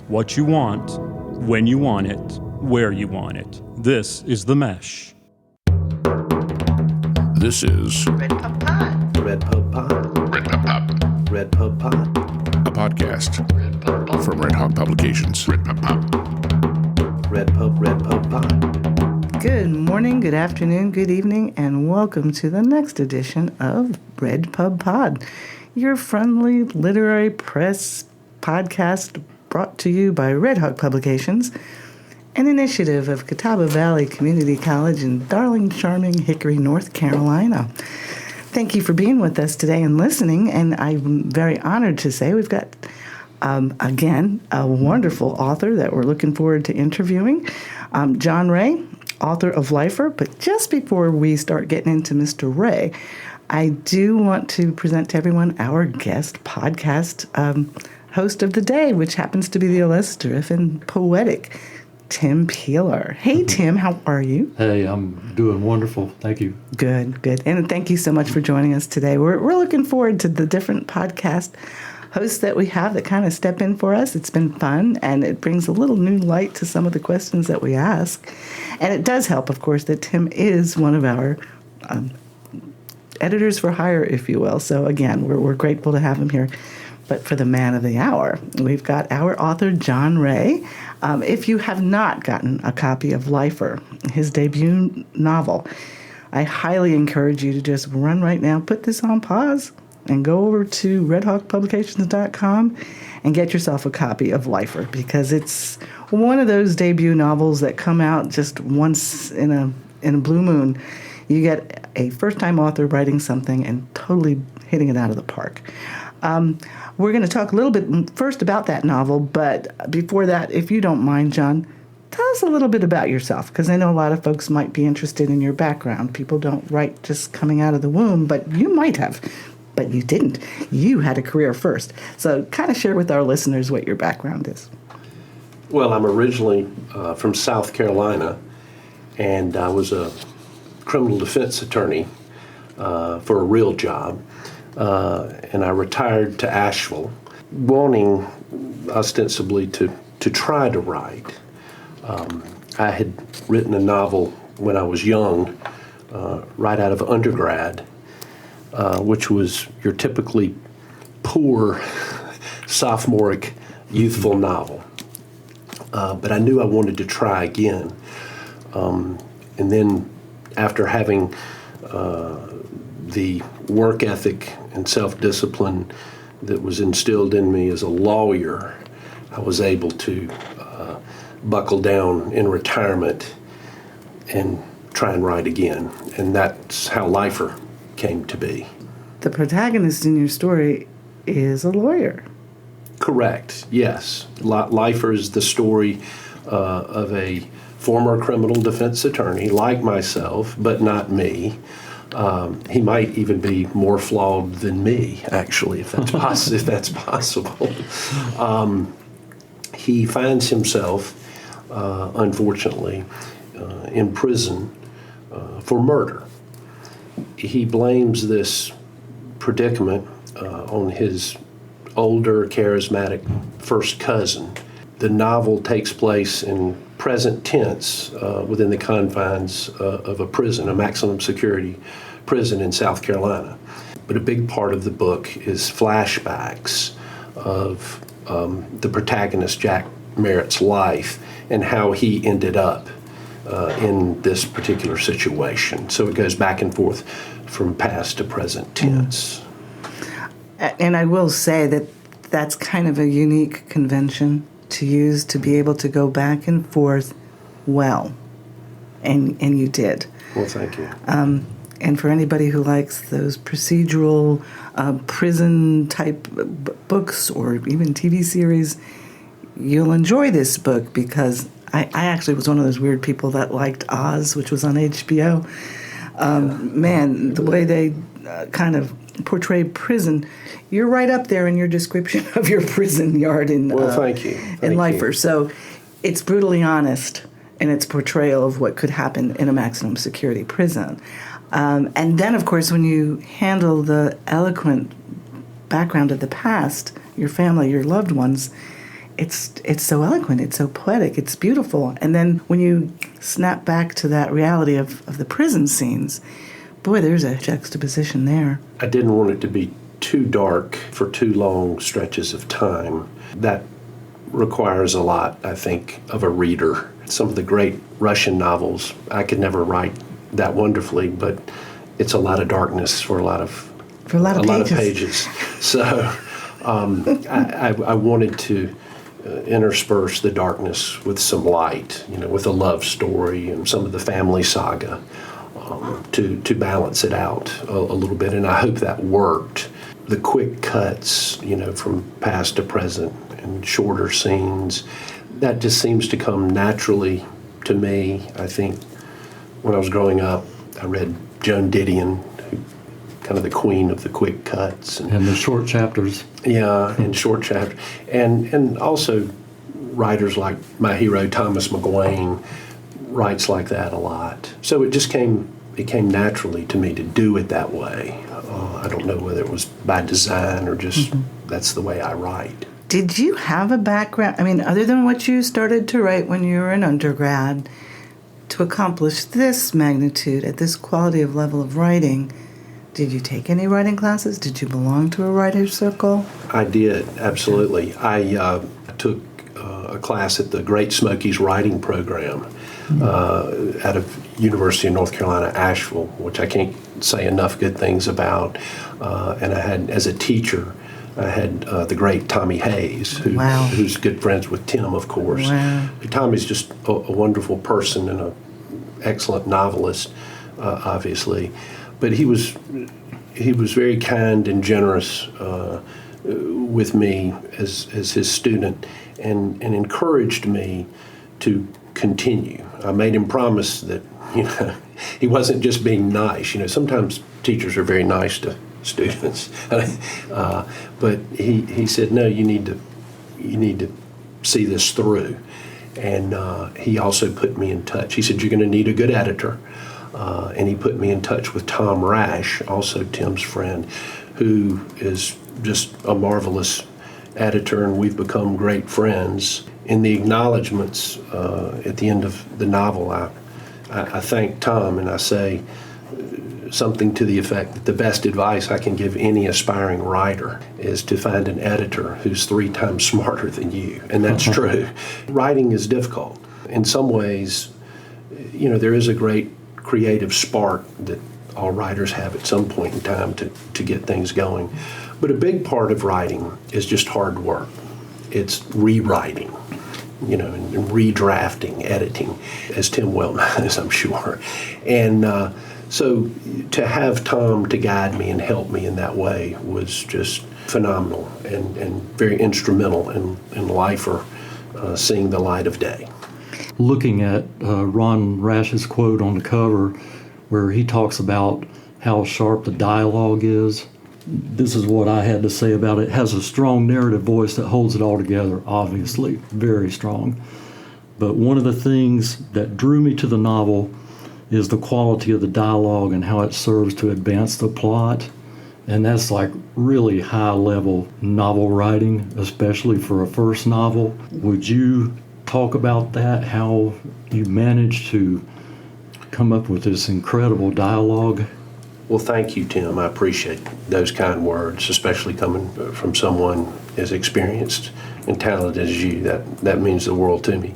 what you want, when you want it, where you want it. This is The Mesh. This is RedPubPod. RedPubPod. RedPubPod, RedPubPod. a podcast from Red Hawk Publications. RedPubPod. Good morning, good afternoon, good evening, and welcome to the next edition of RedPubPod, your friendly literary press podcast brought to you by Red Hawk Publications, an initiative of Catawba Valley Community College in darling, charming Hickory, North Carolina. Thank you for being with us today and listening, and I'm very honored to say we've got, again, a wonderful author that we're looking forward to interviewing, John Rhea, author of Lifer. But just before we start getting into Mr. Rhea, I do want to present to everyone our guest podcast host of the day, which happens to be the illustrious and poetic Tim Peeler. Hey, Tim, how are you? Hey, I'm doing wonderful. Thank you. Good. And thank you so much for joining us today. We're looking forward to the different podcast hosts that we have that kind of step in for us. It's been fun, and it brings a little new light to some of the questions that we ask. And it does help, of course, that Tim is one of our editors for hire, if you will. So, again, we're grateful to have him here. But for the man of the hour, we've got our author, John Rhea. If you have not gotten a copy of Lifer, his debut novel, I highly encourage you to just run right now, put this on pause, and go over to redhawkpublications.com and get yourself a copy of Lifer, because it's one of those debut novels that come out just once in a blue moon. You get a first-time author writing something and totally hitting it out of the park. We're going to talk a little bit first about that novel, but before that, if you don't mind, John, tell us a little bit about yourself, because I know a lot of folks might be interested in your background. People don't write just coming out of the womb, but you might have, but you didn't. You had a career first. So kind of share with our listeners what your background is. Well, I'm originally from South Carolina, and I was a criminal defense attorney for a real job. And I retired to Asheville, wanting ostensibly to try to write. I had written a novel when I was young, right out of undergrad, which was your typically poor sophomoric youthful novel. But I knew I wanted to try again. And then after having the work ethic and self-discipline that was instilled in me as a lawyer, I was able to buckle down in retirement and try and write again. And that's how Lifer came to be. The protagonist in your story is a lawyer. Correct, yes. Lifer is the story of a former criminal defense attorney like myself, but not me. He might even be more flawed than me, actually, if that's possible. He finds himself, unfortunately, in prison for murder. He blames this predicament on his older, charismatic first cousin. The novel takes place in present tense within the confines of a prison, a maximum security prison in South Carolina. But a big part of the book is flashbacks of the protagonist, Jack Merritt's life, and how he ended up in this particular situation. So it goes back and forth from past to present tense. And I will say that that's kind of a unique convention to use, to be able to go back and forth well. And you did. Well, thank you. And for anybody who likes those procedural prison-type books or even TV series, you'll enjoy this book, because I actually was one of those weird people that liked Oz, which was on HBO. Man, the way they kind of portray prison, you're right up there in your description of your prison yard in thank you. in Lifer. So it's brutally honest in its portrayal of what could happen in a maximum security prison. And then, of course, when you handle the eloquent background of the past, your family, your loved ones, it's so eloquent, it's so poetic, it's beautiful. And then when you snap back to that reality of the prison scenes, boy, there's a juxtaposition there. I didn't want it to be too dark for too long stretches of time. That requires a lot, I think, of a reader. Some of the great Russian novels, I could never write that wonderfully, but it's a lot of darkness for a lot of pages. So I wanted to intersperse the darkness with some light, with a love story and some of the family saga, to balance it out a little bit, and I hope that worked. The quick cuts, from past to present, and shorter scenes, that just seems to come naturally to me. I think when I was growing up, I read Joan Didion, kind of the queen of the quick cuts. And the short chapters. Yeah, and short chapters. And also writers like my hero, Thomas McGuane, writes like that a lot. So it came naturally to me to do it that way. I don't know whether it was by design or just that's the way I write. Did you have a background, other than what you started to write when you were an undergrad, to accomplish this magnitude at this quality of level of writing? Did you take any writing classes? Did you belong to a writer's circle? I did, absolutely. I took a class at the Great Smokies Writing Program out of University of North Carolina, Asheville, which I can't say enough good things about. And I had, as a teacher, I had the great Tommy Hayes, who's good friends with Tim, of course. Wow. Tommy's just a wonderful person and an excellent novelist, obviously. But he was very kind and generous with me as his student, and encouraged me to continue. I made him promise that he wasn't just being nice. Sometimes teachers are very nice to students, but he said, no, you need to see this through. And he also put me in touch. He said, you're going to need a good editor. And he put me in touch with Tom Rash, also Tim's friend, who is just a marvelous editor, and we've become great friends. In the acknowledgments at the end of the novel, I thank Tom, and I say something to the effect that the best advice I can give any aspiring writer is to find an editor who's 3 times smarter than you, and that's true. Writing is difficult. In some ways, there is a great creative spark that all writers have at some point in time to get things going. But a big part of writing is just hard work. It's rewriting, and redrafting, editing, as Tim well knows, I'm sure. And so to have Tom to guide me and help me in that way was just phenomenal and very instrumental in Lifer seeing the light of day. Looking at Ron Rash's quote on the cover where he talks about how sharp the dialogue is, this is what I had to say about it. It has a strong narrative voice that holds it all together, obviously, very strong. But one of the things that drew me to the novel is the quality of the dialogue and how it serves to advance the plot. And that's like really high-level novel writing, especially for a first novel. Would you talk about that, how you managed to come up with this incredible dialogue? Well, thank you, Tim. I appreciate those kind words, especially coming from someone as experienced and talented as you. That means the world to me.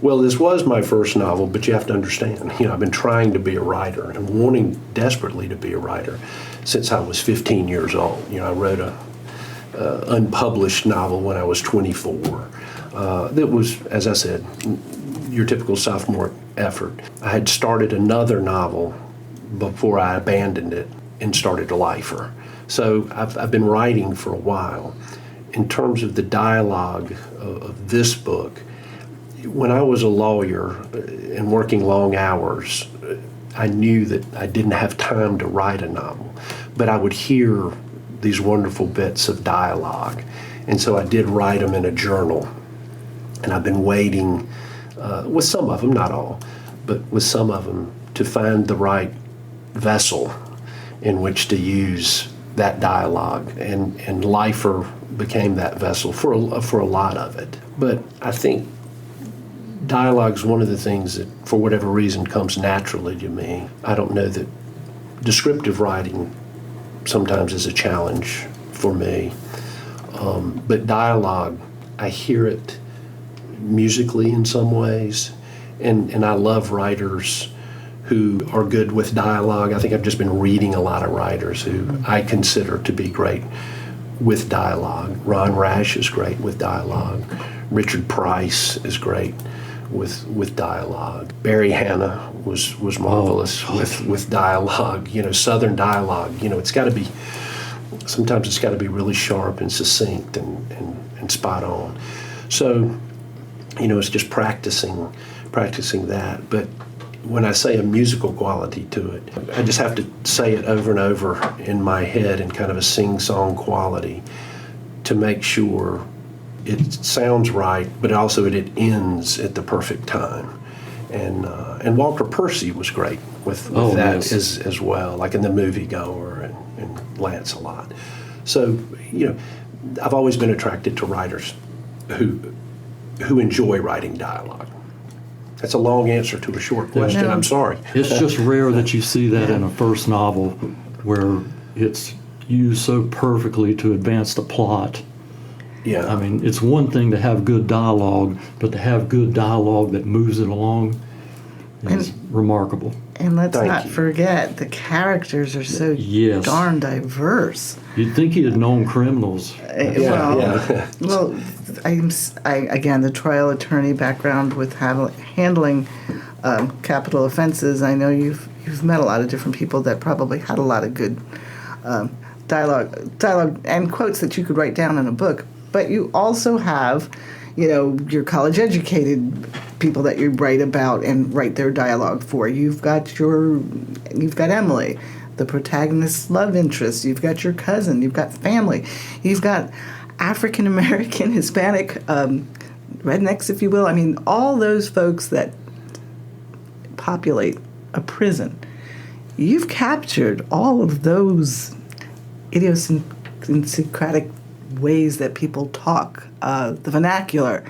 Well, this was my first novel, but you have to understand, I've been trying to be a writer and wanting desperately to be a writer since I was 15 years old. I wrote a unpublished novel when I was 24. That was, as I said, your typical sophomore effort. I had started another novel before I abandoned it and started Lifer. So I've been writing for a while. In terms of the dialogue of this book, when I was a lawyer and working long hours, I knew that I didn't have time to write a novel, but I would hear these wonderful bits of dialogue. And so I did write them in a journal. And I've been waiting with some of them, not all, but with some of them, to find the right vessel in which to use that dialogue, and Lifer became that vessel for a lot of it. But I think dialogue is one of the things that, for whatever reason, comes naturally to me. I don't know that descriptive writing sometimes is a challenge for me, but dialogue, I hear it musically in some ways, and I love writers who are good with dialogue. I think I've just been reading a lot of writers who I consider to be great with dialogue. Ron Rash is great with dialogue. Richard Price is great with dialogue. Barry Hannah was marvelous with dialogue. Southern dialogue. It's got to be, sometimes it's got to be really sharp and succinct and spot on. So, it's just practicing that. But when I say a musical quality to it, I just have to say it over and over in my head in kind of a sing-song quality to make sure it sounds right, but also it ends at the perfect time. And Walter Percy was great with that yes. as well, like in The Moviegoer and Lancelot. So, I've always been attracted to writers who enjoy writing dialogue. That's a long answer to a short question. No. I'm sorry. It's just rare that you see that in a first novel where it's used so perfectly to advance the plot. Yeah. I mean, it's one thing to have good dialogue, but to have good dialogue that moves it along is remarkable. And let's Thank not you. forget, the characters are so Yes. darn diverse. You'd think he had known criminals. Well, again, the trial attorney background with handling capital offenses. I know you've met a lot of different people that probably had a lot of good dialogue and quotes that you could write down in a book. But you also have, your college-educated people that you write about and write their dialogue for. You've got Emily, the protagonist's love interest. You've got your cousin. You've got family. You've got African American, Hispanic, rednecks, if you will. I mean, all those folks that populate a prison. You've captured all of those idiosyncratic ways that people talk, the vernacular.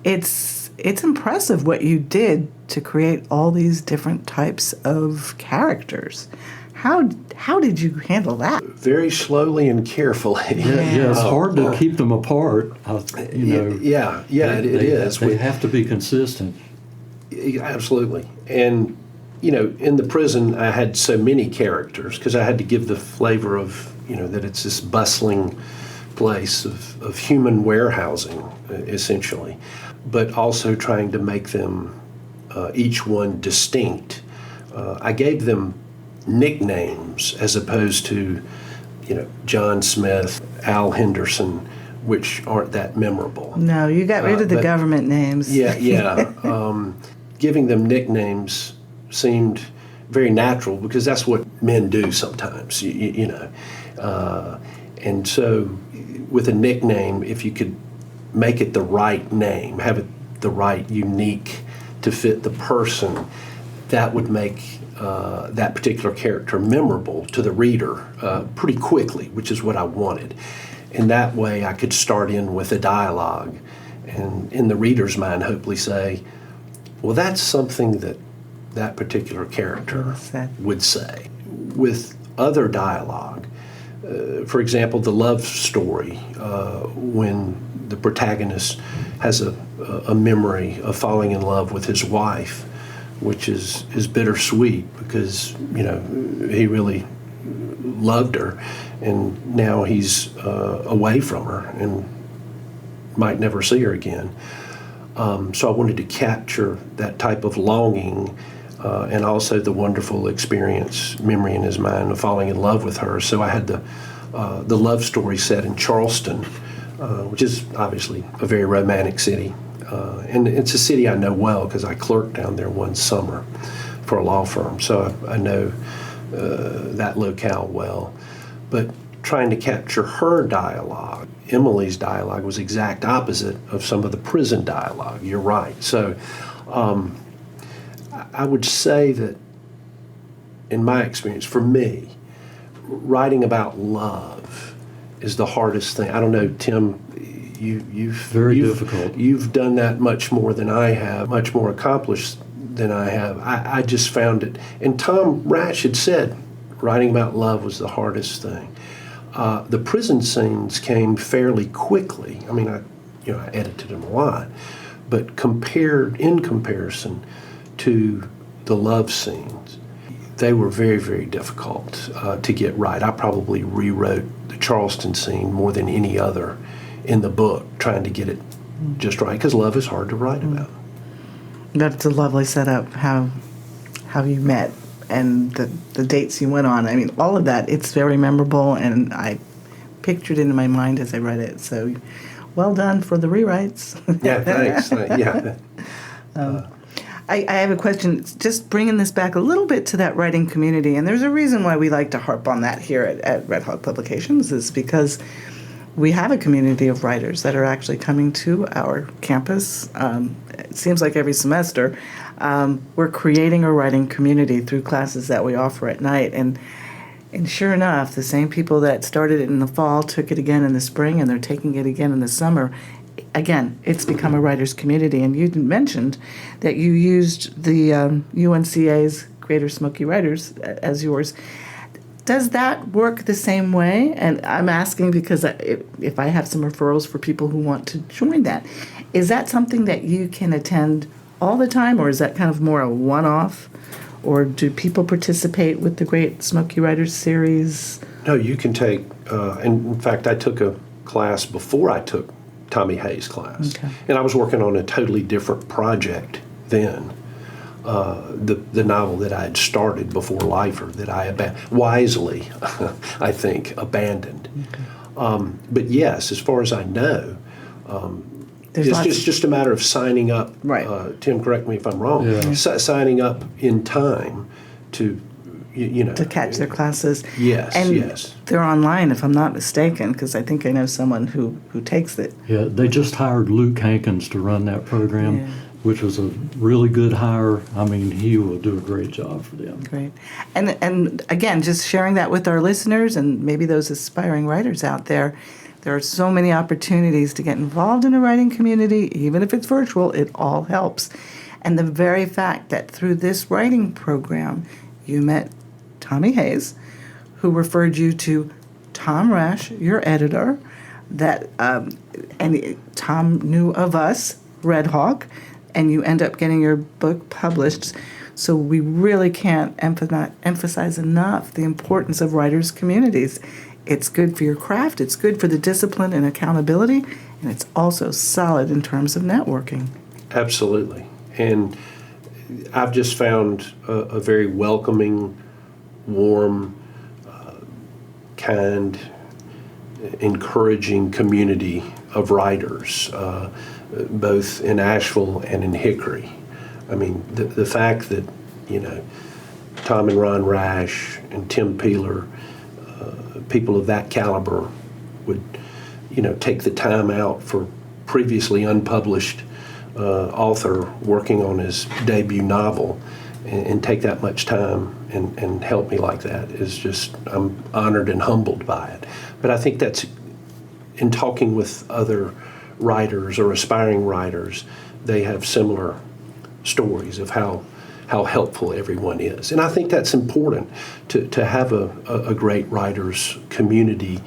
It's impressive what you did to create all these different types of characters. How did you handle that? Very slowly and carefully. Yeah, it's hard to keep them apart. It is. They have to be consistent. Absolutely. And, in the prison, I had so many characters because I had to give the flavor of, that it's this bustling place of human warehousing, essentially, but also trying to make them, each one distinct. I gave them nicknames as opposed to, John Smith, Al Henderson, which aren't that memorable. No, you got rid of the government names. Yeah. Giving them nicknames seemed very natural because that's what men do sometimes, and so with a nickname, if you could make it the right name, have it the right unique to fit the person, that would make that particular character memorable to the reader pretty quickly, which is what I wanted. And that way I could start in with a dialogue and in the reader's mind hopefully say, well, that's something that particular character would say. With other dialogue, for example, the love story, when the protagonist has a memory of falling in love with his wife, which is bittersweet because, he really loved her and now he's away from her and might never see her again. So I wanted to capture that type of longing and also the wonderful memory in his mind of falling in love with her. So I had the love story set in Charleston, which is obviously a very romantic city. And it's a city I know well because I clerked down there one summer for a law firm. So I know that locale well. But trying to capture her dialogue, Emily's dialogue was exact opposite of some of the prison dialogue. You're right. So I would say that in my experience, for me, writing about love is the hardest thing. I don't know, Tim, you've difficult. You've done that much more than I have, much more accomplished than I have. I just found it, and Tom Rash had said writing about love was the hardest thing. The prison scenes came fairly quickly. I mean, I edited them a lot, but in comparison to the love scenes, they were very, very difficult to get right. I probably rewrote the Charleston scene more than any other in the book, trying to get it just right, because love is hard to write about. That's a lovely setup, how you met and the dates you went on. I mean, all of that, it's very memorable, and I pictured it in my mind as I read it. So well done for the rewrites. Yeah, thanks. I have a question, just bringing this back a little bit to that writing community, and there's a reason why we like to harp on that here at Red Hawk Publications, is because we have a community of writers that are actually coming to our campus. It seems like every semester we're creating a writing community through classes that we offer at night, and sure enough, the same people that started it in the fall took it again in the spring, and they're taking it again in the summer. Again, it's become a writer's community, and you mentioned that you used the UNCA's Greater Smoky Writers as yours. Does that work the same way? And I'm asking because if I have some referrals for people who want to join that, is that something that you can attend all the time, or is that kind of more a one-off? Or do people participate with the Great Smoky Writers series? No, you can take, and in fact, I took a class before I took Tommy Hayes' class. Okay. And I was working on a totally different project then. The novel that I had started before Lifer, that I wisely, I think, abandoned. Okay. But yes, as far as I know, it's just a matter of signing up. Right. Tim, correct me if I'm wrong. Yeah. Signing up in time to, to catch their classes. Yes, and yes. They're online, if I'm not mistaken, because I think I know someone who takes it. Yeah, they just hired Luke Hankins to run that program, which was a really good hire. I mean, he will do a great job for them. Great. And again, just sharing that with our listeners and maybe those aspiring writers out there, there are so many opportunities to get involved in a writing community. Even if it's virtual, it all helps. And the very fact that through this writing program, you met Tommy Hayes, who referred you to Tom Rash, your editor, and Tom knew of us, Red Hawk, and you end up getting your book published. So we really can't emphasize enough the importance of writers' communities. It's good for your craft, it's good for the discipline and accountability, and it's also solid in terms of networking. Absolutely. And I've just found a very welcoming, warm, kind, encouraging community of writers, both in Asheville and in Hickory. I mean, the fact that, Tom and Ron Rash and Tim Peeler, people of that caliber would, take the time out for previously unpublished author working on his debut novel and take that much time and help me like that is just, I'm honored and humbled by it. But I think that's, in talking with other writers or aspiring writers, they have similar stories of how helpful everyone is. And I think that's important to have a great writers community,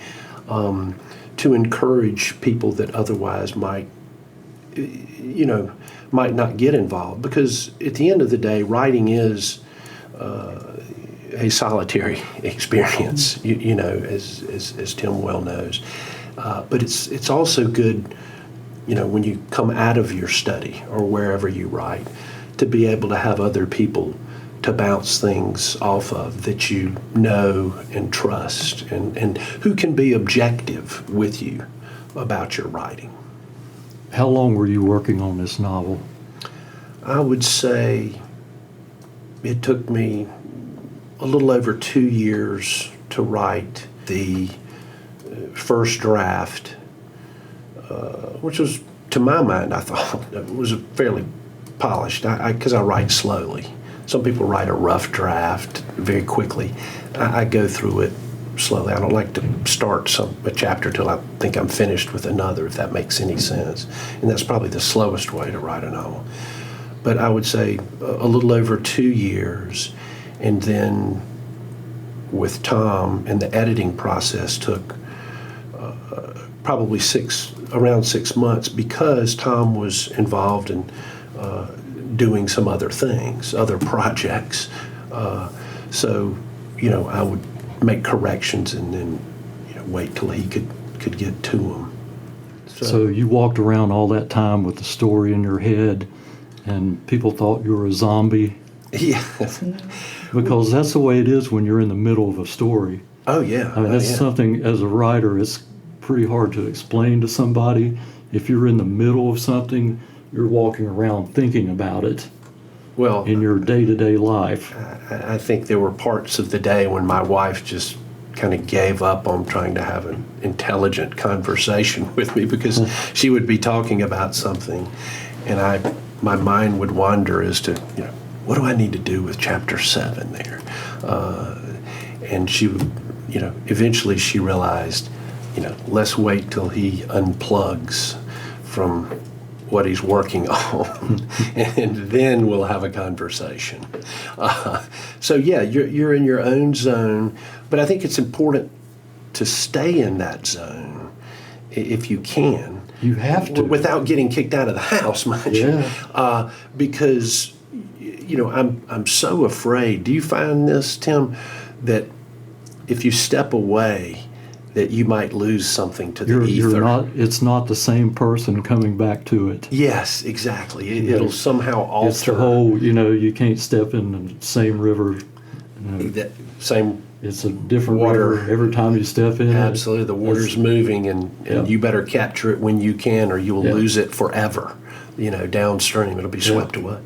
to encourage people that otherwise might not get involved. Because at the end of the day, writing is a solitary experience, as Tim well knows. But it's also good, when you come out of your study or wherever you write, to be able to have other people to bounce things off of that you know and trust and who can be objective with you about your writing. How long were you working on this novel? I would say it took me a little over 2 years to write the first draft, which was, to my mind, I thought it was fairly polished, because I write slowly. Some people write a rough draft very quickly. I go through it slowly. I don't like to start a chapter till I think I'm finished with another, if that makes any sense. And that's probably the slowest way to write a novel. But I would say a little over 2 years, and then with Tom, and the editing process took probably around 6 months, because Tom was involved in doing some other things, other projects. So, I would make corrections and then wait till he could get to them. So you walked around all that time with the story in your head, and people thought you were a zombie? Yeah. Because that's the way it is when you're in the middle of a story. Oh, yeah. I mean, that's something, as a writer, it's pretty hard to explain to somebody. If you're in the middle of something, you're walking around thinking about it. Well, in your day-to-day life. I think there were parts of the day when my wife just kind of gave up on trying to have an intelligent conversation with me, because she would be talking about something, and my mind would wander as to, what do I need to do with chapter 7 there? And she would, eventually she realized, let's wait till he unplugs from what he's working on, and then we'll have a conversation. So yeah, you're in your own zone, but I think it's important to stay in that zone if you can. You have to. Without getting kicked out of the house, mind you. Because, I'm so afraid. Do you find this, Tim, that if you step away, that you might lose something to the ether? It's not the same person coming back to it. Yes, exactly. It'll somehow alter. It's the whole, you can't step in the same river. That same. It's a different water river every time you step in. Absolutely. The water's moving, and you better capture it when you can, or you will lose it forever. Downstream, it'll be swept away.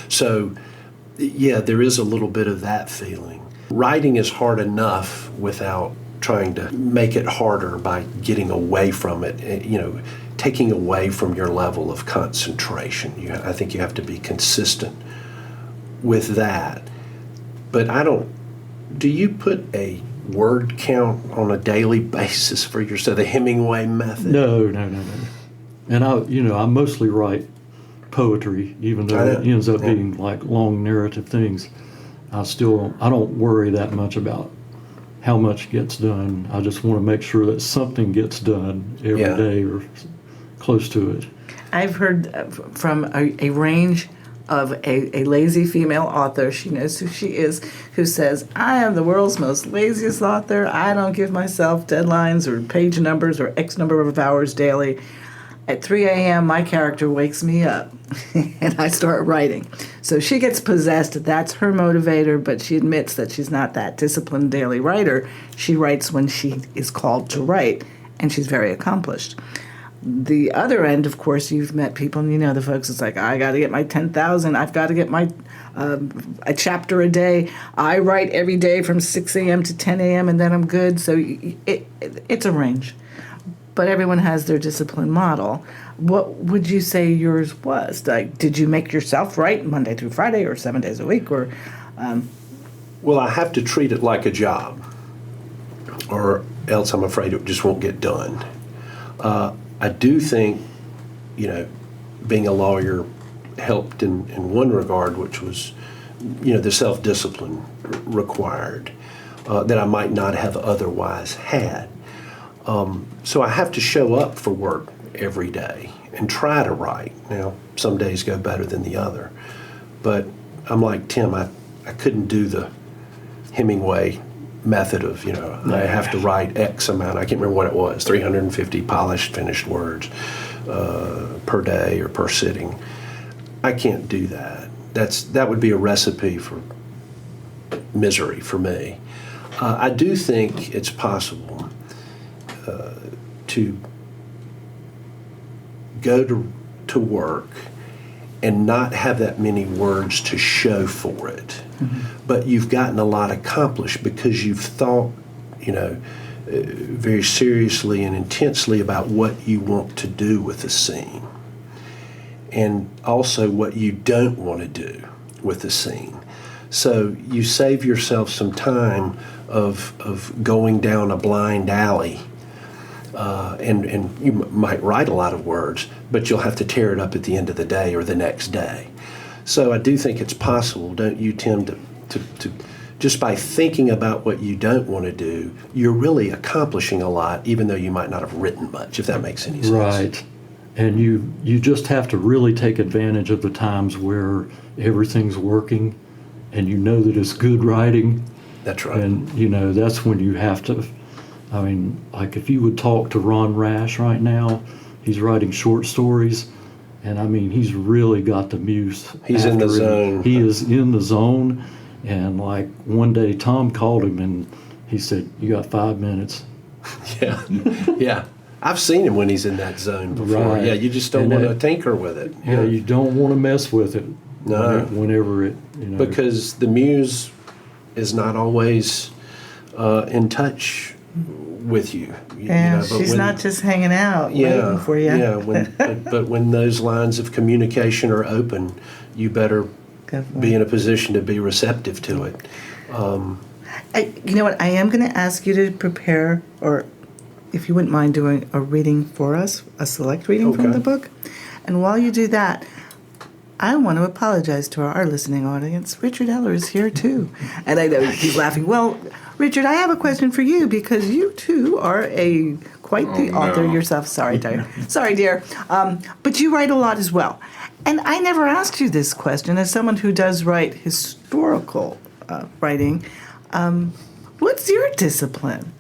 So, yeah, there is a little bit of that feeling. Writing is hard enough without trying to make it harder by getting away from it, taking away from your level of concentration. I think you have to be consistent with that. But do you put a word count on a daily basis for yourself, the Hemingway method? No. And I mostly write poetry, even though it ends up being like long narrative things. I don't worry that much about how much gets done. I just want to make sure that something gets done every day or close to it. I've heard from a range of a lazy female author, she knows who she is, who says, I am the world's most laziest author. I don't give myself deadlines or page numbers or X number of hours daily. At 3 a.m., my character wakes me up, and I start writing. So she gets possessed. That's her motivator, but she admits that she's not that disciplined daily writer. She writes when she is called to write, and she's very accomplished. The other end, of course, you've met people, and the folks, it's like, I got to get my 10,000. I've got to get my a chapter a day. I write every day from 6 a.m. to 10 a.m., and then I'm good. So it's a range. But everyone has their discipline model. What would you say yours was? Like, did you make yourself write Monday through Friday or 7 days a week? Or, Well, I have to treat it like a job, or else I'm afraid it just won't get done. I do think, being a lawyer helped in one regard, which was, the self-discipline required that I might not have otherwise had. So I have to show up for work every day and try to write. Now, some days go better than the other. But I'm like Tim, I couldn't do the Hemingway method of, I have to write X amount. I can't remember what it was, 350 polished, finished words per day or per sitting. I can't do that. That would be a recipe for misery for me. I do think it's possible to go to work and not have that many words to show for it. Mm-hmm. But you've gotten a lot accomplished because you've thought, very seriously and intensely about what you want to do with the scene, and also what you don't want to do with the scene. So you save yourself some time of going down a blind alley. And you might write a lot of words, but you'll have to tear it up at the end of the day or the next day. So I do think it's possible, don't you, Tim, to just by thinking about what you don't want to do, you're really accomplishing a lot, even though you might not have written much, if that makes any sense. Right. And you just have to really take advantage of the times where everything's working and you know that it's good writing. That's right. And, that's when you have to, like if you would talk to Ron Rash right now, he's writing short stories. And he's really got the muse. He's in the zone. He is in the zone. And like one day Tom called him and he said, "You got 5 minutes." Yeah. Yeah. I've seen him when he's in that zone before. Right. Yeah, you just don't want to tinker with it. Yeah, you don't want to mess with it. No. Whenever it, Because the muse is not always in touch with you. Yeah, she's not just hanging out waiting for you. Yeah, but when those lines of communication are open, you better be in a position to be receptive to it. You know what? I am going to ask you to prepare, or if you wouldn't mind doing a reading for us, a select reading from the book. And while you do that, I want to apologize to our listening audience. Richard Eller is here too. And I know he's laughing. Well, Richard, I have a question for you because you too are quite the author yourself. Sorry, dear. Sorry, dear. But you write a lot as well. And I never asked you this question as someone who does write historical writing. What's your discipline?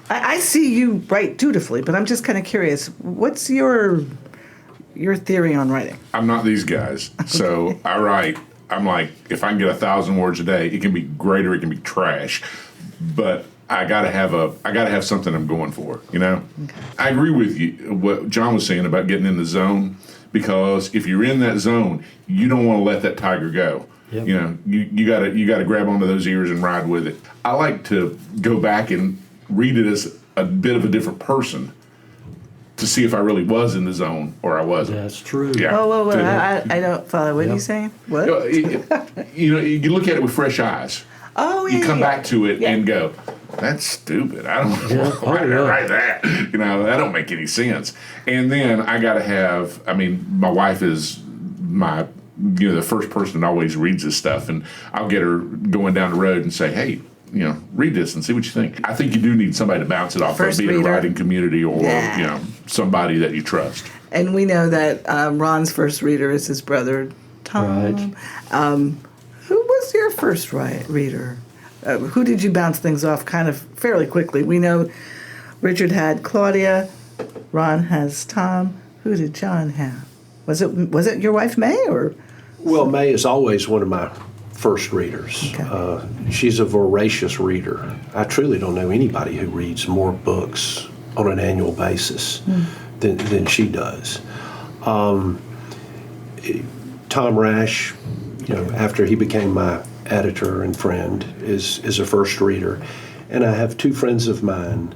I see you write dutifully, but I'm just kind of curious. What's your theory on writing? I'm not these guys. So I write, I'm like, if I can get 1,000 words a day, it can be great or it can be trash. But I gotta have something I'm going for, Okay. I agree with you, what John was saying about getting in the zone, because if you're in that zone, you don't want to let that tiger go. Yep. You gotta grab onto those ears and ride with it. I like to go back and read it as a bit of a different person to see if I really was in the zone or I wasn't. That's true. Yeah. Whoa. I don't follow. What are you saying? What? You look at it with fresh eyes. Oh, yeah. You come back to it and go, that's stupid. I don't write that. That don't make any sense. And then I got to have, my wife is my, the first person that always reads this stuff. And I'll get her going down the road and say, hey, read this and see what you think. I think you do need somebody to bounce it off of, be it a writing community or, somebody that you trust. And we know that Ron's first reader is his brother, Tom. Right. Who was your first reader? Who did you bounce things off kind of fairly quickly? We know Richard had Claudia, Ron has Tom. Who did John have? Was it your wife May or? Well, May is always one of my first readers. Okay. She's a voracious reader. I truly don't know anybody who reads more books on an annual basis than she does. Tom Rash, after he became my editor and friend, is a first reader. And I have two friends of mine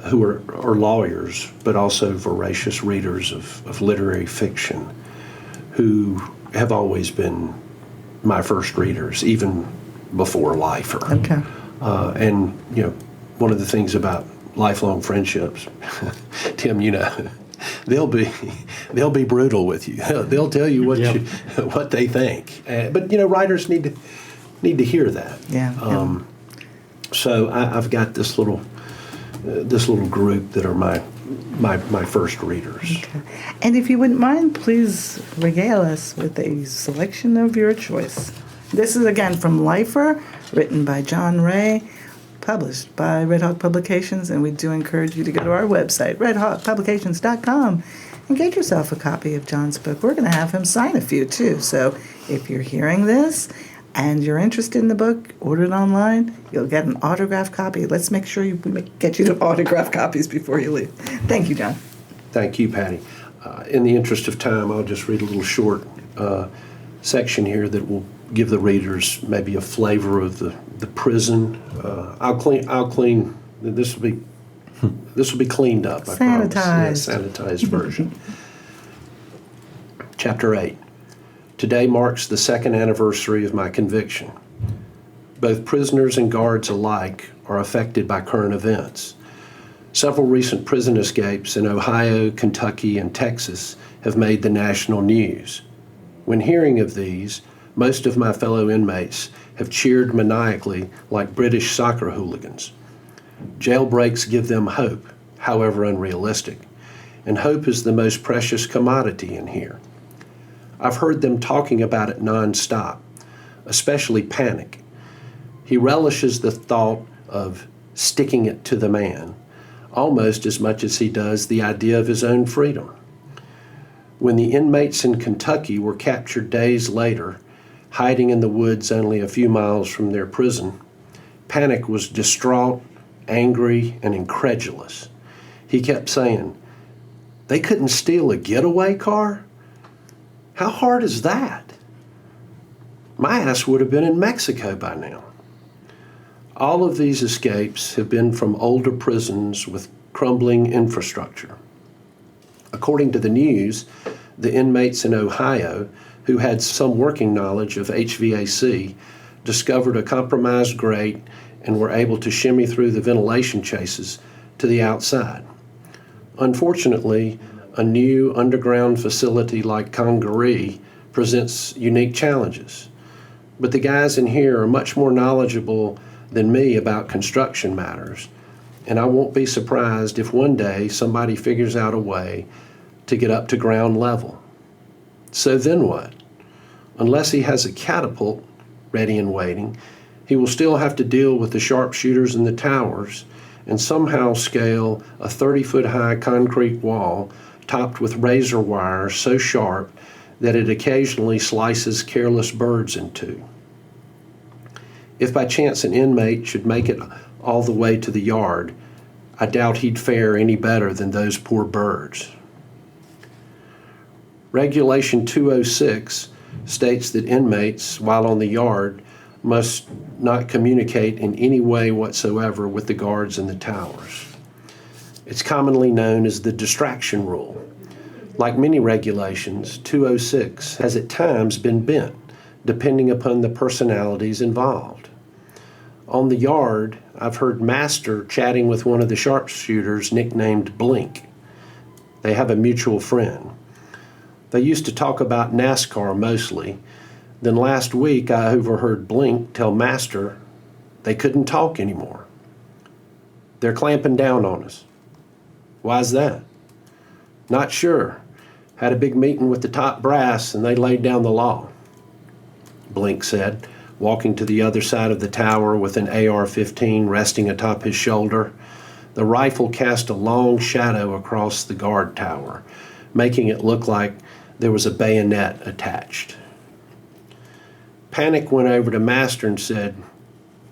who are lawyers, but also voracious readers of literary fiction, who have always been my first readers, even before Lifer. Okay. And one of the things about lifelong friendships, Tim, they'll be brutal with you. They'll tell you what they think. But writers need to hear that. Yeah. So I've got this little group that are my first readers. Okay. And if you wouldn't mind, please regale us with a selection of your choice. This is again from Lifer, written by John Ray, published by Red Hawk Publications, and we do encourage you to go to our website, redhawkpublications.com, and get yourself a copy of John's book. We're going to have him sign a few too, so if you're hearing this and you're interested in the book, order it online. You'll get an autographed copy. Let's make sure we get you the autographed copies before you leave. Thank you, John. Thank you, Patty. In the interest of time, I'll just read a little short section here that will give the readers maybe a flavor of the prison. I'll clean. This will be cleaned up. I promise. Sanitized. Yeah, sanitized version. Chapter 8. Today marks the second anniversary of my conviction. Both prisoners and guards alike are affected by current events. Several recent prison escapes in Ohio, Kentucky, and Texas have made the national news. When hearing of these, most of my fellow inmates have cheered maniacally like British soccer hooligans. Jailbreaks give them hope, however unrealistic, and hope is the most precious commodity in here. I've heard them talking about it nonstop, especially Panic. He relishes the thought of sticking it to the man, almost as much as he does the idea of his own freedom. When the inmates in Kentucky were captured days later, hiding in the woods only a few miles from their prison, Panic was distraught, angry, and incredulous. He kept saying, "They couldn't steal a getaway car? How hard is that? My ass would have been in Mexico by now." All of these escapes have been from older prisons with crumbling infrastructure. According to the news, the inmates in Ohio, who had some working knowledge of HVAC, discovered a compromised grate and were able to shimmy through the ventilation chases to the outside. Unfortunately, a new underground facility like Congaree presents unique challenges. But the guys in here are much more knowledgeable than me about construction matters, and I won't be surprised if one day somebody figures out a way to get up to ground level. So then what? Unless he has a catapult ready and waiting, he will still have to deal with the sharpshooters in the towers and somehow scale a 30-foot-high concrete wall topped with razor wire so sharp that it occasionally slices careless birds in two. If by chance an inmate should make it all the way to the yard, I doubt he'd fare any better than those poor birds. Regulation 206 states that inmates, while on the yard, must not communicate in any way whatsoever with the guards in the towers. It's commonly known as the distraction rule. Like many regulations, 206 has at times been bent, depending upon the personalities involved. On the yard, I've heard Master chatting with one of the sharpshooters nicknamed Blink. They have a mutual friend. They used to talk about NASCAR mostly. Then last week I overheard Blink tell Master they couldn't talk anymore. They're clamping down on us. Why's that? Not sure. Had a big meeting with the top brass and they laid down the law, Blink said, walking to the other side of the tower with an AR-15 resting atop his shoulder. The rifle cast a long shadow across the guard tower, making it look like there was a bayonet attached. Panic went over to Master and said,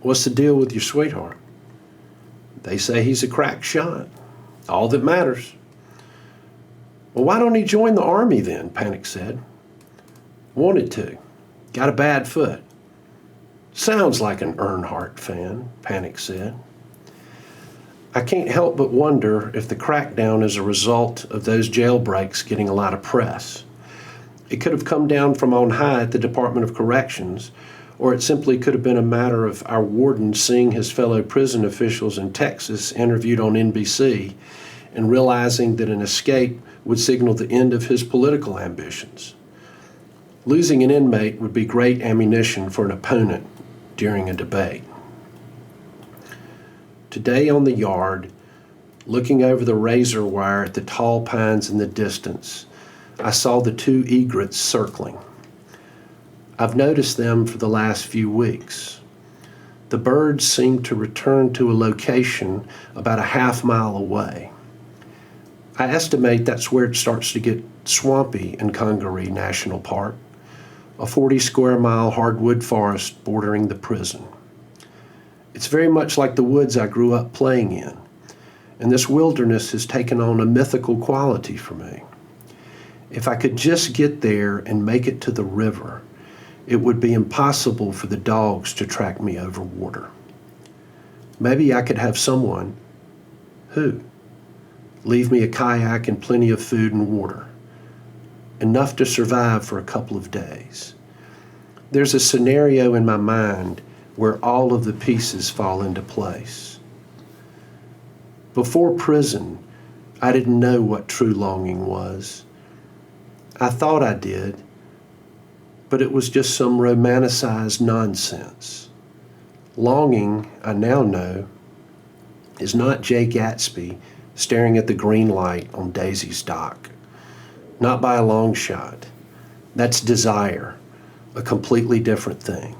"What's the deal with your sweetheart?" "They say he's a crack shot. All that matters." "Well, why don't he join the army then?" Panic said. "Wanted to. Got a bad foot." "Sounds like an Earnhardt fan," Panic said. I can't help but wonder if the crackdown is a result of those jailbreaks getting a lot of press. It could have come down from on high at the Department of Corrections, or it simply could have been a matter of our warden seeing his fellow prison officials in Texas interviewed on NBC and realizing that an escape would signal the end of his political ambitions. Losing an inmate would be great ammunition for an opponent during a debate. Today on the yard, looking over the razor wire at the tall pines in the distance, I saw the two egrets circling. I've noticed them for the last few weeks. The birds seem to return to a location about a half-mile away. I estimate that's where it starts to get swampy in Congaree National Park, a 40-square-mile hardwood forest bordering the prison. It's very much like the woods I grew up playing in, and this wilderness has taken on a mythical quality for me. If I could just get there and make it to the river, it would be impossible for the dogs to track me over water. Maybe I could have someone, who, leave me a kayak and plenty of food and water. enough to survive for a couple of days. There's a scenario in my mind where all of the pieces fall into place. Before prison, I didn't know what true longing was. I thought I did, but it was just some romanticized nonsense. Longing, I now know, is not Jay Gatsby staring at the green light on Daisy's dock. Not by a long shot. That's desire, a completely different thing.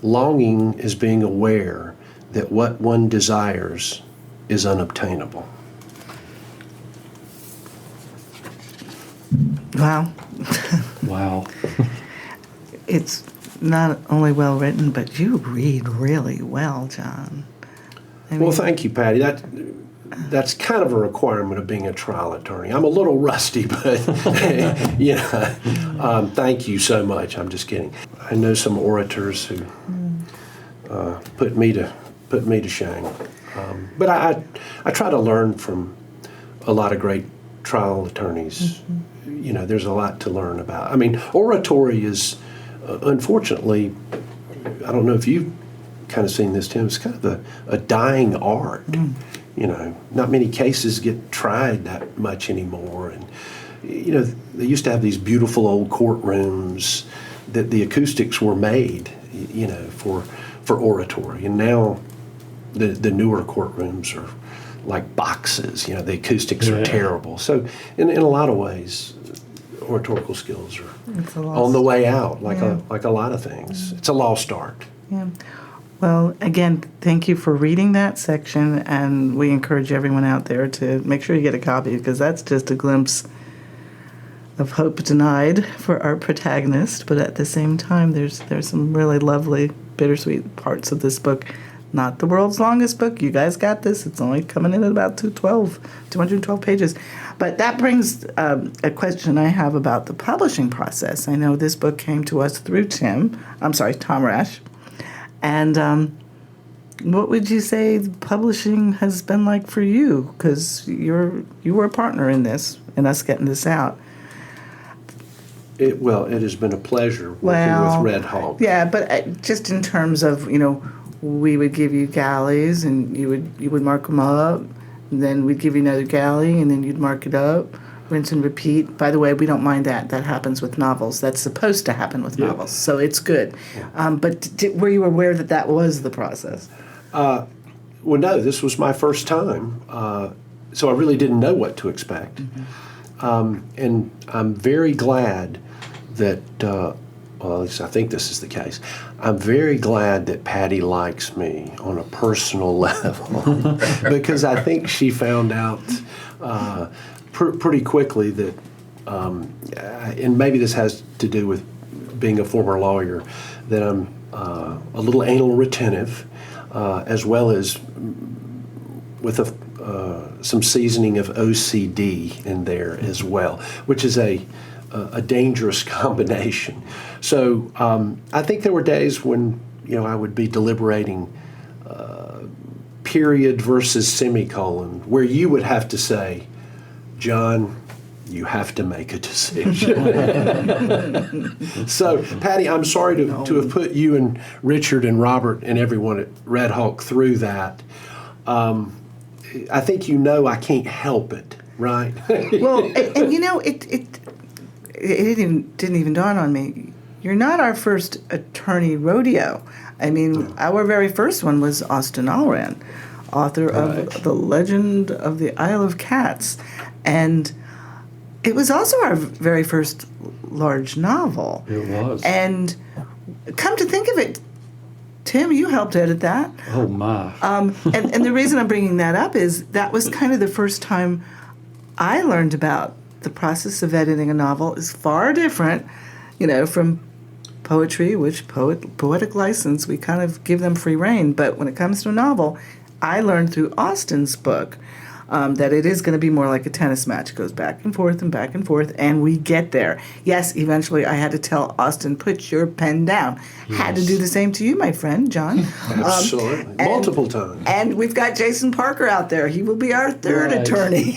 Longing is being aware that what one desires is unobtainable. Wow. Wow. It's not only well written, but you read really well, John. Well, thank you, Patty. That's kind of a requirement of being a trial attorney. I'm a little rusty, but thank you so much. I'm just kidding. I know some orators who put me to shame, but I try to learn from a lot of great trial attorneys. Mm-hmm. There's a lot to learn about. I mean, oratory is, unfortunately, I don't know if you've kind of seen this, Tim. It's kind of a dying art. Not many cases get tried that much anymore. And, they used to have these beautiful old courtrooms that the acoustics were made, for oratory. And now the newer courtrooms are like boxes. The acoustics are terrible. So in a lot of ways, oratorical skills are on the way out, like a lot of things. It's a lost art. Yeah. Well, again, thank you for reading that section, and we encourage everyone out there to make sure you get a copy, because that's just a glimpse of hope denied for our protagonist. But at the same time, there's some really lovely, bittersweet parts of this book. Not the world's longest book. You guys got this. It's only coming in at about 212 pages. But that brings a question I have about the publishing process. I know this book came to us through Tom Rash. And what would you say publishing has been like for you? Because you were a partner in this, in us getting this out. It has been a pleasure working with Red Hawk. Yeah, but just in terms of, we would give you galleys, and you would mark them up, and then we'd give you another galley, and then you'd mark it up, rinse and repeat. By the way, we don't mind that. That happens with novels. That's supposed to happen with novels, so it's good. Yeah. But were you aware that was the process? Well, no, this was my first time, so I really didn't know what to expect. Mm-hmm. And I'm very glad that, at least I think this is the case, I'm very glad that Patty likes me on a personal level, because I think she found out pretty quickly that, and maybe this has to do with being a former lawyer, that I'm a little anal retentive, as well as with some seasoning of OCD in there as well, which is a dangerous combination. So I think there were days when I would be deliberating period versus semicolon, where you would have to say, John, you have to make a decision. So, Patty, I'm sorry to have put you and Richard and Robert and everyone at Red Hawk through that. I think I can't help it, right? Well, and it didn't even dawn on me. You're not our first attorney rodeo. I mean, our very first one was Austin Allred, author of The Legend of the Isle of Cats. And it was also our very first large novel. It was. And come to think of it, Tim, you helped edit that. Oh, my. And the reason I'm bringing that up is that was kind of the first time I learned about the process of editing a novel is far different, from poetry, which poetic license, we kind of give them free rein. But when it comes to a novel, I learned through Austin's book that it is going to be more like a tennis match. It goes back and forth and back and forth, and we get there. Yes, eventually I had to tell Austin, put your pen down. Had to do the same to you, my friend, John. Absolutely. Multiple times. And we've got Jason Parker out there. He will be our third attorney.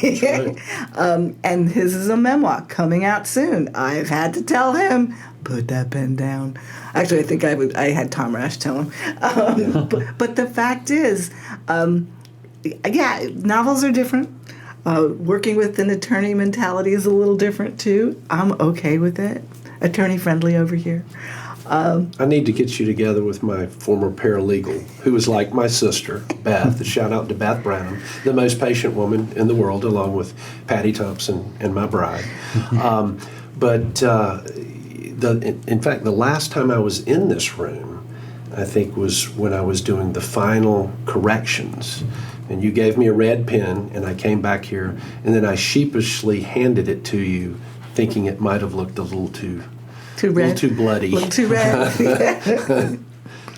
And his is a memoir coming out soon. I've had to tell him, put that pen down. Actually, I think I had Tom Rash tell him. But the fact is, novels are different. Working with an attorney mentality is a little different, too. I'm okay with it. Attorney-friendly over here. I need to get you together with my former paralegal, who was like my sister, Beth. Shout out to Beth Brown, the most patient woman in the world, along with Patty Thompson and my bride. In fact, the last time I was in this room, I think was when I was doing the final corrections. And you gave me a red pen, and I came back here, and then I sheepishly handed it to you, thinking it might have looked a little too red. A little too bloody. A little too red.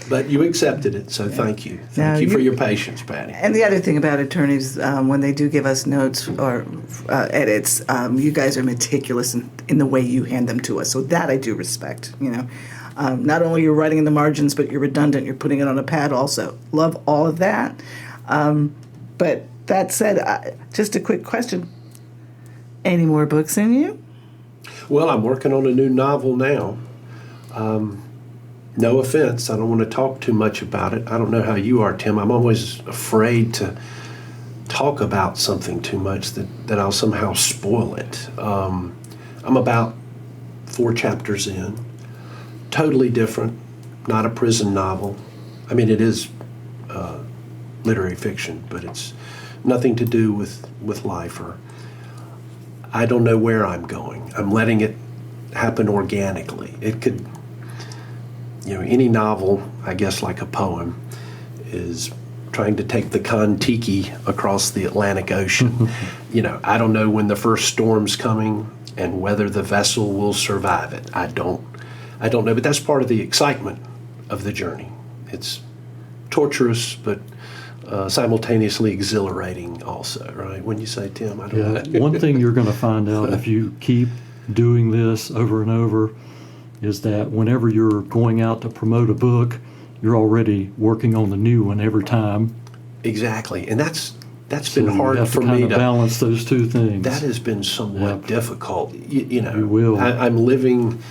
But you accepted it, so thank you. Thank you for your patience, Patty. And the other thing about attorneys, when they do give us notes or edits, you guys are meticulous in the way you hand them to us. So that I do respect, Not only you're writing in the margins, but you're redundant. You're putting it on a pad also. Love all of that. But that said, just a quick question. Any more books in you? Well, I'm working on a new novel now. No offense, I don't want to talk too much about it. I don't know how you are, Tim. I'm always afraid to talk about something too much that I'll somehow spoil it. I'm about 4 chapters in. Totally different, not a prison novel. I mean, it is literary fiction, but it's nothing to do with life. Or I don't know where I'm going. I'm letting it happen organically. It could, any novel, I guess like a poem, is trying to take the Kon-Tiki across the Atlantic Ocean. I don't know when the first storm's coming and whether the vessel will survive it. I don't know, but that's part of the excitement of the journey. It's torturous, but simultaneously exhilarating also, right? When you say, Tim, I don't know. One thing you're going to find out if you keep doing this over and over is that whenever you're going out to promote a book, you're already working on the new one every time. Exactly, and that's been hard for me to balance those two things. That has been somewhat difficult. You will. I'm living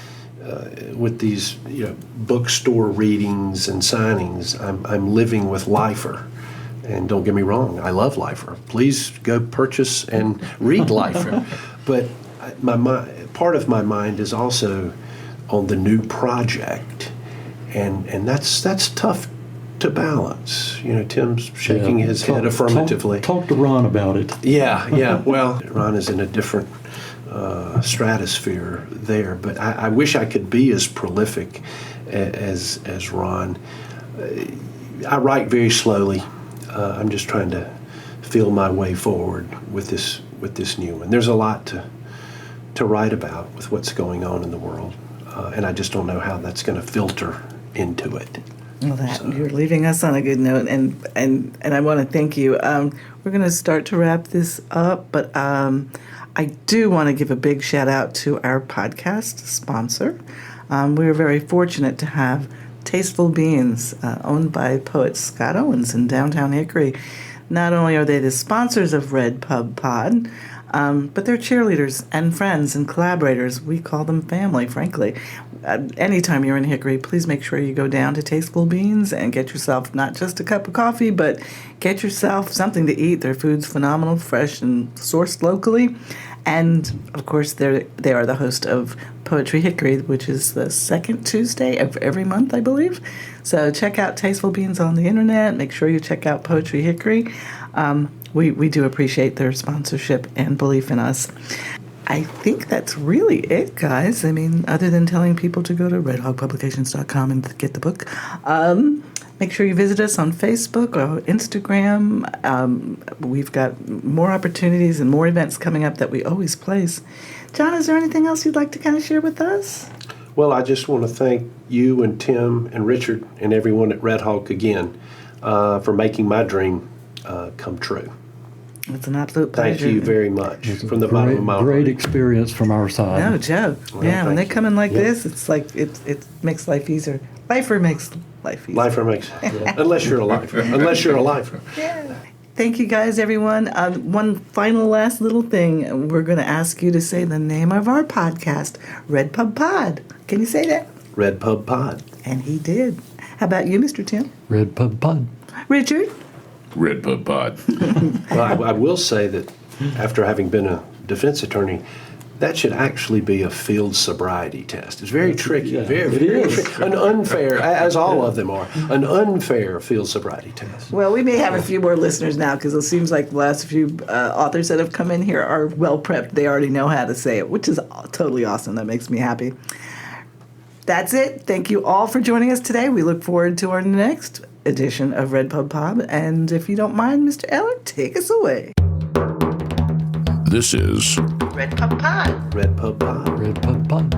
with these bookstore readings and signings. I'm living with Lifer. And don't get me wrong, I love Lifer. Please go purchase and read Lifer. But part of my mind is also on the new project, and that's tough to balance. Tim's shaking his head affirmatively. Talk to Ron about it. Yeah. Well, Ron is in a different stratosphere there, but I wish I could be as prolific as Ron. I write very slowly. I'm just trying to feel my way forward with this new one. There's a lot to write about with what's going on in the world, and I just don't know how that's going to filter into it. Well, you're leaving us on a good note, and I want to thank you. We're going to start to wrap this up, but I do want to give a big shout out to our podcast sponsor. We're very fortunate to have Tasteful Beans, owned by poet Scott Owens in downtown Hickory. Not only are they the sponsors of RedPubPod, but they're cheerleaders and friends and collaborators. We call them family, frankly. Anytime you're in Hickory, please make sure you go down to Tasteful Beans and get yourself not just a cup of coffee, but get yourself something to eat. Their food's phenomenal, fresh and sourced locally. And, of course, they are the host of Poetry Hickory, which is the second Tuesday of every month, I believe. So check out Tasteful Beans on the internet. Make sure you check out Poetry Hickory. We do appreciate their sponsorship and belief in us. I think that's really it, guys. I mean, other than telling people to go to redhogpublications.com and get the book. Make sure you visit us on Facebook or Instagram. We've got more opportunities and more events coming up that we always place. John, is there anything else you'd like to kind of share with us? Well, I just want to thank you and Tim and Richard and everyone at Red Hawk again for making my dream come true. It's an absolute Thank pleasure. you very much from the bottom of my Great heart. experience from our side. No joke. Yeah, when thank they you. come in like Yeah. this, it's like it makes life easier. Lifer makes life easier. Lifer makes, unless you're a lifer. Unless you're a lifer. Yeah. Thank you guys, everyone. One final last little thing. We're going to ask you to say the name of our podcast, RedPubPod. Can you say that? RedPubPod. And he did. How about you, Mr. Tim? RedPubPod. Richard? RedPubPod. Well, I will say that after having been a defense attorney, that should actually be a field sobriety test. It's very tricky, very tricky. An unfair, as all of them are, an unfair field sobriety test. Well, we may have a few more listeners now because it seems like the last few authors that have come in here are well prepped. They already know how to say it, which is totally awesome. That makes me happy. That's it. Thank you all for joining us today. We look forward to our next edition of RedPubPod. And if you don't mind, Mr. Eller, take us away. This is RedPubPod. RedPubPod. RedPubPod.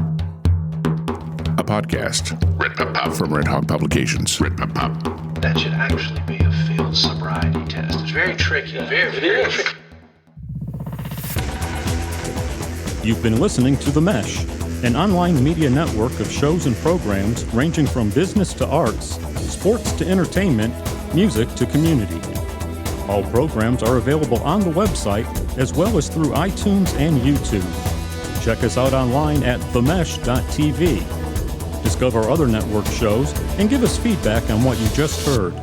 a podcast. RedPubPod from Red Hawk Publications. RedPubPod. That should actually be a field sobriety test. It's very tricky, very tricky. You've been listening to The Mesh, an online media network of shows and programs ranging from business to arts, sports to entertainment, music to community. All programs are available on the website as well as through iTunes and YouTube. Check us out online at themesh.tv. Discover other network shows and give us feedback on what you just heard.